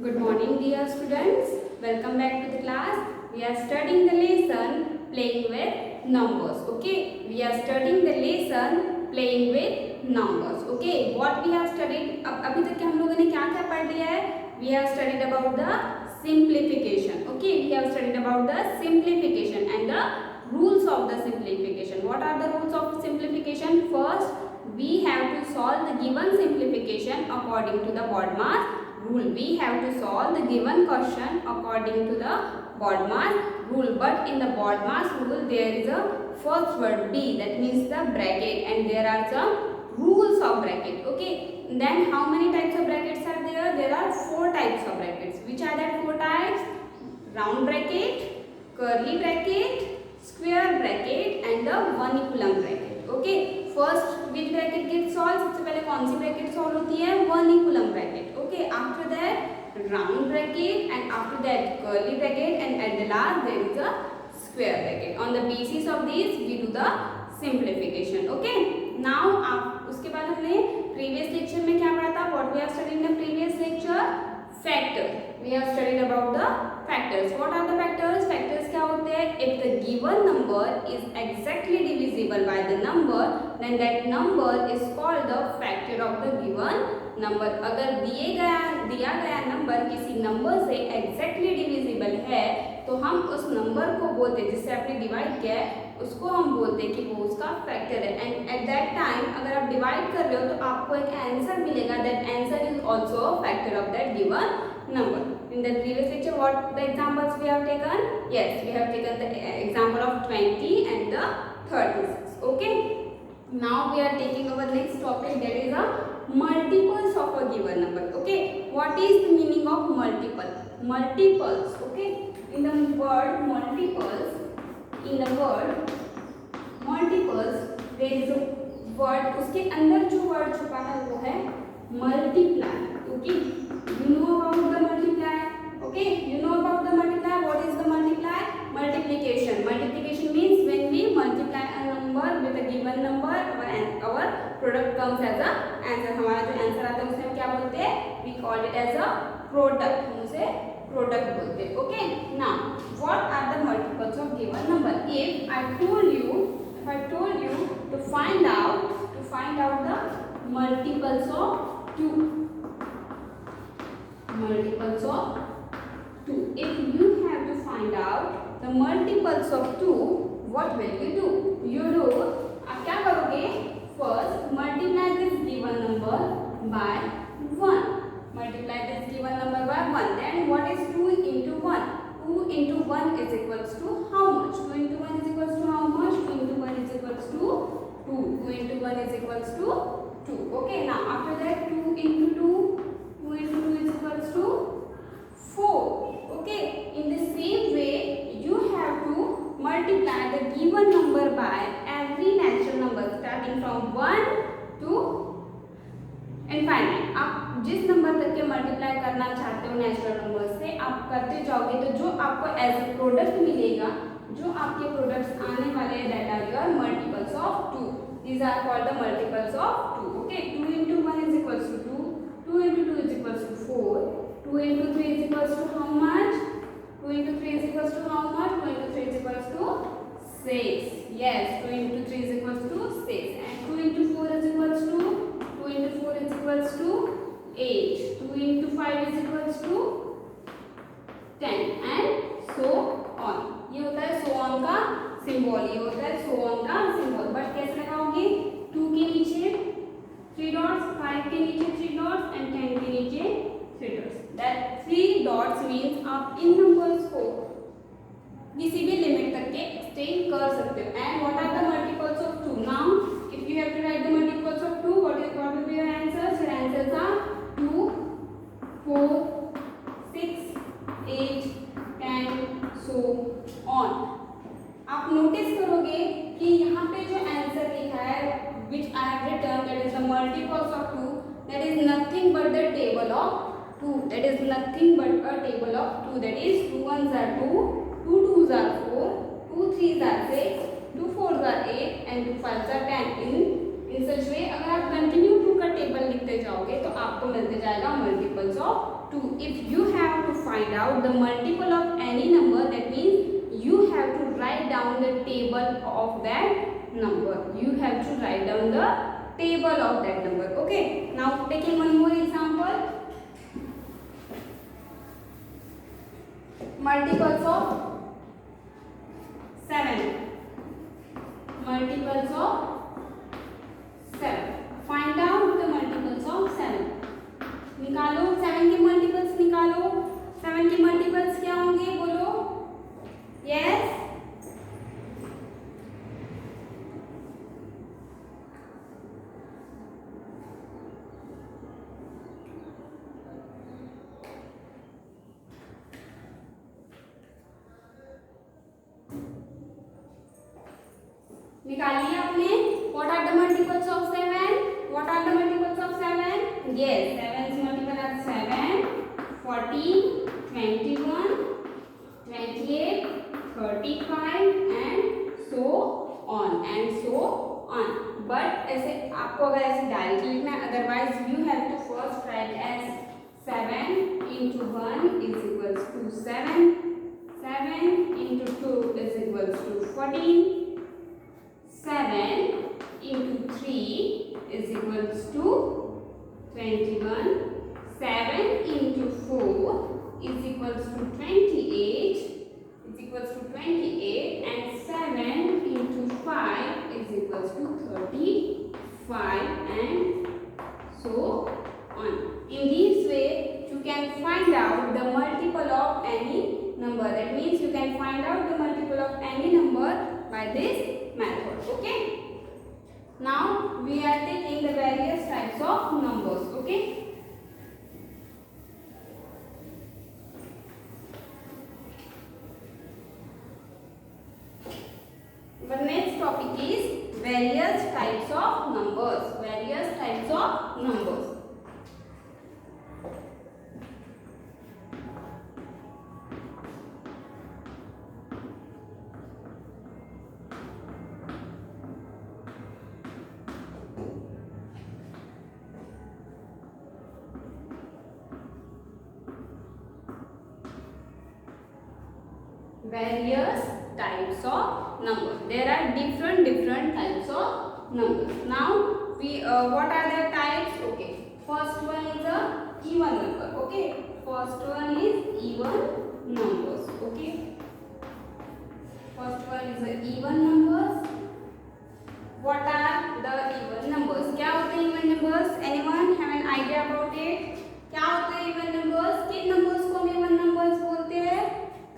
Good morning, dear students. Welcome back to the class. We are studying the lesson playing with numbers. Okay, we are studying the lesson playing with numbers. Okay, what we have studied अभी तक हम लोगों ने क्या क्या पढ़ लिया है? We have studied about the simplification. Okay, we have studied about the simplification and the rules of the simplification. What are the rules of simplification? First, we have to solve the given simplification according to the BODMAS rule. We have to solve the given question according to the BODMAS rule. But in the BODMAS rule, there is a first word B, that means the bracket, and there are some rules of bracket. Okay. Then how many types of brackets are there? There are 4 types of brackets. Which are that 4 types? Round bracket, curly bracket, square bracket, and the one equilum bracket. Okay. First, which bracket gets solved? सबसे पहले कौन सी bracket solve होती है? One equilum bracket. Okay. After that, round bracket, and after that, curly bracket, and at the last there is a square bracket. On the basis of these, we do the simplification. Okay. Now, उसके बाद हमने previous lecture में क्या पढ़ा था? What we have studied in the previous lecture? Factor. We have studied about the factors. What are the factors? Factors क्या होते हैं? If the given number is exactly divisible by the number, then that number is called the factor of the given number. अगर दिया गया number किसी number से exactly divisible है, तो हम उस नंबर को बोलते हैं, जिससे आपने डिवाइड किया है उसको हम बोलते हैं कि वो उसका फैक्टर है. एंड एट दैट टाइम अगर आप डिवाइड कर रहे हो तो आपको एक आंसर मिलेगा. That answer is also factor of that given number. In the previous lecture, what the examples we have taken? Yes, we have taken the example of 20 and the 36. Okay. Now we are taking our next topic, that is a multiples of a given number. Okay. What is the meaning of multiple? Multiples. Okay. In the word multiples, there is a word. उसके अंदर जो word छुपा है वो है multiply. Okay. You know about the multiply. Okay. You know about the multiply. What is the multiply? Multiplication. Multiplication means when we multiply a number with a given number, our product comes as a answer. हमारा जो answer आता है उसे हम क्या बोलते हैं? We call it as a product. हम उसे product बोलते हैं. Okay. Now, what are the multiples of given number? If I told you to find out the multiples of 2. Multiples of 2. If you have to find out the multiples of 2, what will you do? आप क्या करोगे? First, multiply this given number by 1. Multiply this given number by 1. Then what is 2 into 1? 2 into 1 is equals to how much? 2 into 1 is equals to how much? 2 into 1 is equals to 2. 2 into 1 is equals to 2. Okay. Now after that, 2 into 2 is equals to 4. Okay. In the same way, you have to multiply the given number by every natural number starting from 1 to infinite. आप जिस number तक के multiply करना चाहते हो natural number से, आप करते जाओगे तो जो आपको एज ए प्रोडक्ट मिलेगा, जो आपके प्रोडक्ट्स आने वाले हैं, that are your multiples of 2. These are called the multiples of 2. Okay. 2 into 1 is equals to 2. 2 into 2 is equals to 4. 2 into 3 is equals to how much? 2 into 3 is equals to how much? 2 into 3 is equals to 6. Yes, 2 into 3 is equals to 6. And 2 into 4 is equals to 2 into 4 is equals to 8. 2 into 5 is equals to 10 and so on. ये होता है so on का symbol. ये होता है so on का symbol. But कैसे लगाओगे? 2 के नीचे 3 dots, 5 के नीचे 3 dots and 10 के नीचे 3 dots. That 3 dots means आप इन numbers को किसी भी लिमिट तक के एक्सटेंड कर सकते हो. And what are the multiples of 2? Now, if you have to write the multiples of 2, what will be your answers? Your answers are 2, 4, 6, 8, 10, so on. आप नोटिस करोगे कि यहाँ पे जो आंसर लिखा है, which I have written, that is the multiples of 2, that is nothing but the table of 2. That is nothing but a table of 2. That is 2 ones are 2, 2 twos are 4, 2 threes are 6, 2 fours are 8 and 2 fives are 10. In such way, अगर आप continue 2 का table लिखते जाओगे तो आपको मिलते जाएगा multiples of 2. If you have to find out the multiple of any number, that means you have to write down the table of that number. You have to write down the table of that number. Okay, now taking one more example. Multiples of 7. Multiples of 7. Find out the multiples of 7. निकालो 7 के multiples निकालो. 7 के multiples क्या होंगे बोलो? Yes. निकालिए आपने. What are the multiples of 7? What are the multiples of 7? Yes, 7's multiple are 7, 14, 21, 28, 35 and so on. But ऐसे आपको अगर ऐसे डायरेक्ट लिखना है, otherwise you have to first write as 7 into 1 is equals to 7, 7 into 2 is equals to 14, 7 into 3 is equals to 21, 7 into 4 is equals to 28, and 7 into 5 is equals to 35 and so on. In this way you can find out the multiple of any number. That means you can find out the multiple of any number by this method. Okay, now we are taking the various types of numbers. Okay, our next topic is various types of numbers. Various types of numbers. Various types of numbers. There are different types of numbers. Now we what are the types? Okay, first one is a even number. Okay, first one is even numbers. Okay, first one is a even numbers. What are the even numbers? क्या होते हैं even numbers? Anyone have an idea about it? क्या होते हैं even numbers? किन numbers को हम even numbers बोलते हैं?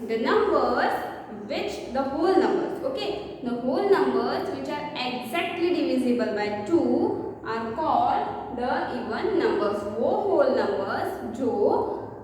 The numbers which the whole numbers, okay, the whole numbers which are exactly divisible by 2 are called the even numbers. वो whole numbers जो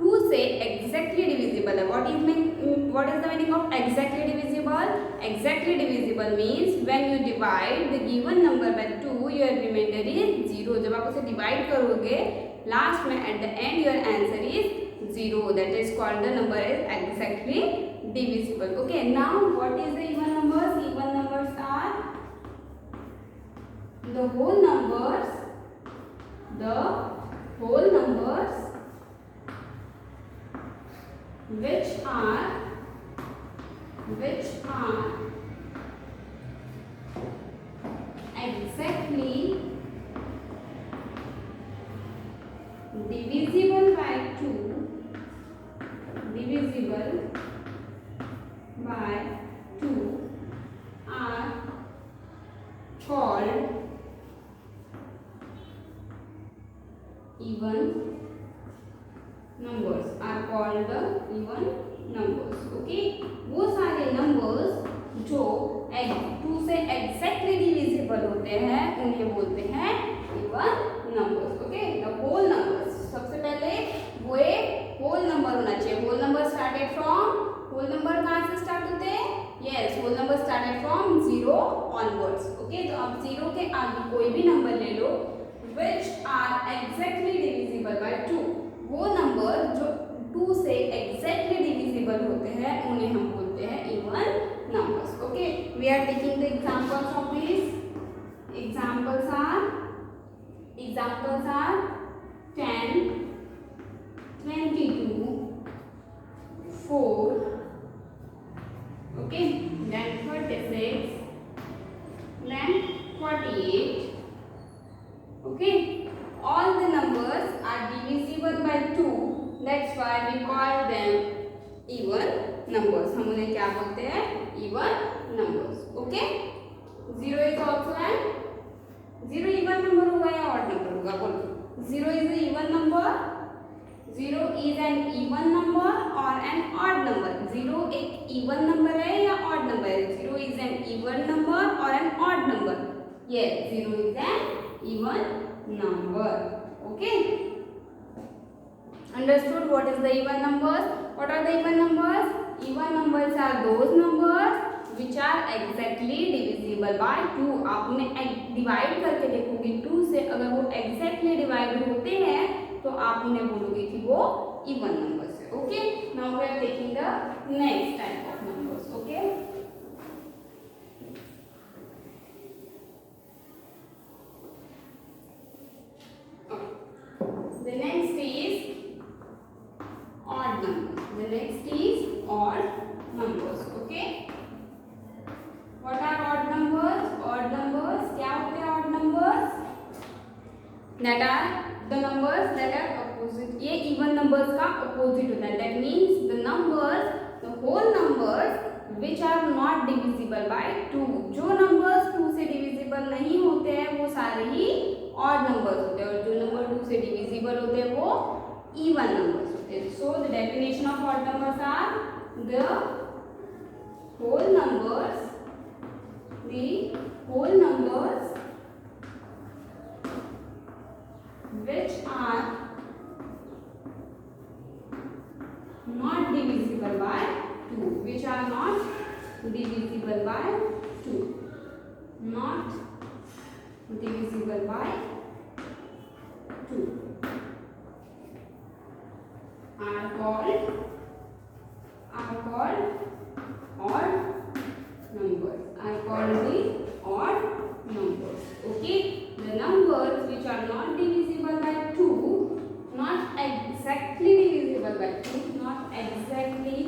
2 से exactly divisible है. What is the meaning of exactly divisible? Exactly divisible means when you divide the given number by 2, your remainder is 0. जब आप उसे divide करोगे last में at the end your answer is 0. That is called the number is exactly divisible. Okay, now what is the even numbers? Even numbers are the whole numbers which are exactly divisible by 2 are called even numbers. Are called the even numbers. Okay, वो सारे numbers जो 2 से exactly divisible होते हैं उन्हें बोलते हैं even numbers. Okay, the whole numbers. सबसे पहले वो एक whole number होना चाहिए. whole number started from, whole number कहाँ से start होते हैं? Yes, whole number started from 0 onwards. Okay, तो अब 0 के आगे कोई भी number ले लो which are exactly divisible by 2. वो number जो 2 से exactly divisible होते हैं उन्हें हम बोलते हैं even numbers. Okay, we are taking the examples of these. Examples are examples are 10, 22, 4, okay, then 36, then 48, okay. All the numbers are divisible by 2, that's why we call them even numbers. हम उन्हें क्या बोलते हैं? Even numbers, okay. 0 is also an 0 even number होगा या odd number होगा? बोलो. 0 is an even number. 0 is an even number or an odd number. 0 एक even number है या odd number है? 0 is an even number or an odd number? Yes, 0 is an even number. Okay. Understood what is the even numbers? What are the even numbers? Even numbers are those numbers which are exactly divisible by 2. आप उन्हें divide करके देखोगे 2 से, अगर वो exactly divide होते हैं तो आप उन्हें बोलोगे कि वो even numbers है. Okay. Now we are taking the next type of numbers. Okay. The next is odd numbers. The next is odd numbers. Okay. What are odd numbers? Odd numbers क्या होते हैं? Odd numbers that are the numbers that are opposite. ये even numbers का opposite होता है. That means the numbers, the whole numbers which are not divisible by 2. जो numbers 2 से divisible नहीं होते हैं वो सारे ही odd numbers होते हैं, और जो number 2 से divisible होते हैं वो even numbers होते हैं. So the definition of odd numbers are the whole numbers which are not divisible by 2, which are not divisible by 2, not divisible by 2 are called odd numbers. Are called the odd numbers. Okay. The numbers which are not divisible by 2, not exactly divisible by 2, not exactly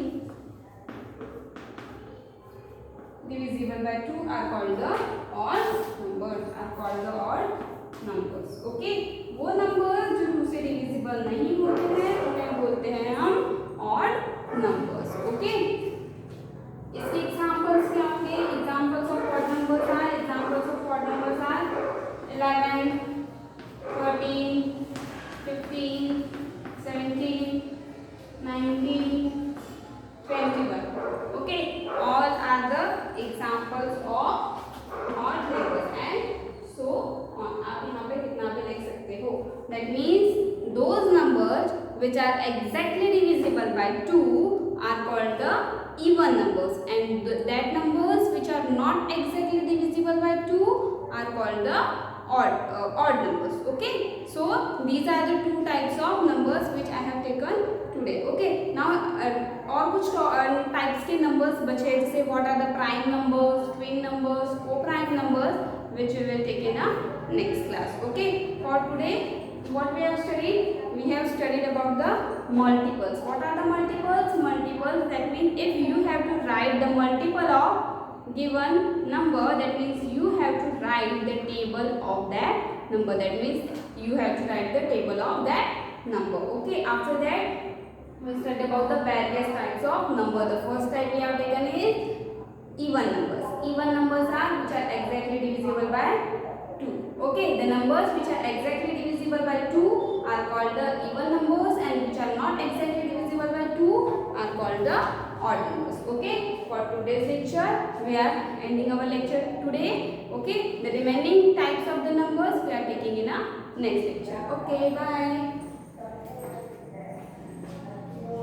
divisible by 2 are called the odd numbers. Are called the odd numbers. Okay. वो numbers जो 2 से divisible नहीं होते हैं उन्हें बोलते हैं हम odd numbers. Okay. इसके examples क्या होंगे? Examples of odd numbers are 11, 13, 15, 17, 19, 21. Okay, all are the examples of odd numbers and so on. आप यहाँ पे कितना भी लिख सकते हो. That means those numbers which are exactly divisible by 2 are called the even numbers, and that numbers which are not exactly divisible by 2 are called the odd numbers. Okay, so these are the two types of numbers which I have taken today. Okay, now और कुछ types के numbers बचे, जैसे what are the prime numbers, twin numbers, co-prime numbers, which we will take in a next class. Okay, for today what we have studied? We have studied about the multiples. What are the multiples? Multiples, that means if you have to write the multiple of given number, that means you have to write the table of that number. That means you have to write the table of that number. Okay, after that we studied about the various types of number. The first type we have taken is even numbers. Even numbers are which are exactly divisible by 2. Okay, the numbers which are exactly divisible by 2 are called the even numbers, and which are not exactly divisible by 2 are called the odd numbers. Okay, for today's lecture we are ending our lecture today. Okay, the remaining types of the numbers we are taking in a next lecture. Okay, bye.